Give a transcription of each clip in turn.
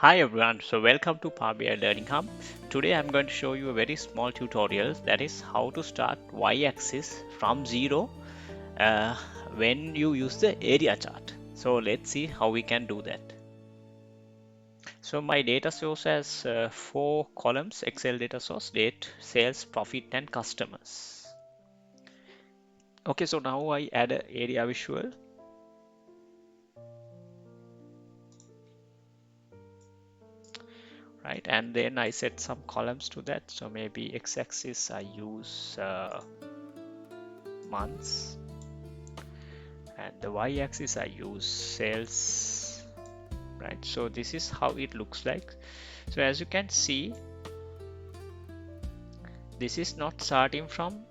Hi everyone, so welcome to Power BI Learning Hub. Today I'm going to show you a very small tutorial, that is how to start y-axis from zero uh, when you use the area chart. So let's see how we can do that. So my data source has 4 columns, Excel data source: date, sales, profit and customers. Okay, so now I add an area visual. Right, and then I set some columns to that. So maybe x-axis I use months, and the y-axis I use sales. Right, so this is how it looks like. So as you can see, this is not starting from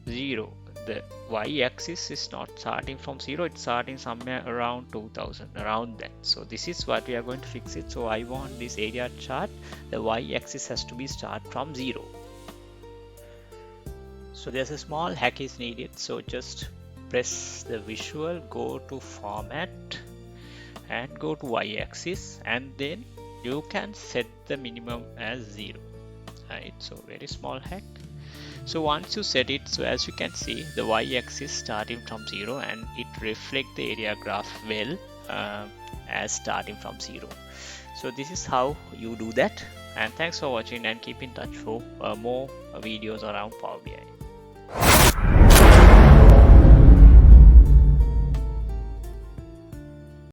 zero. The y-axis is not starting from zero, it's starting somewhere around 2000, around that. So this is what we are going to fix it. So I want this area chart, the y-axis has to be start from zero. So there's a small hack is needed. So just press the visual, go to format and go to y-axis, and then you can set the minimum as 0. Right, so very small hack. So once you set it, so as you can see, the y-axis starting from 0 and it reflects the area graph well as starting from 0. So this is how you do that, and thanks for watching, and keep in touch for more videos around Power BI.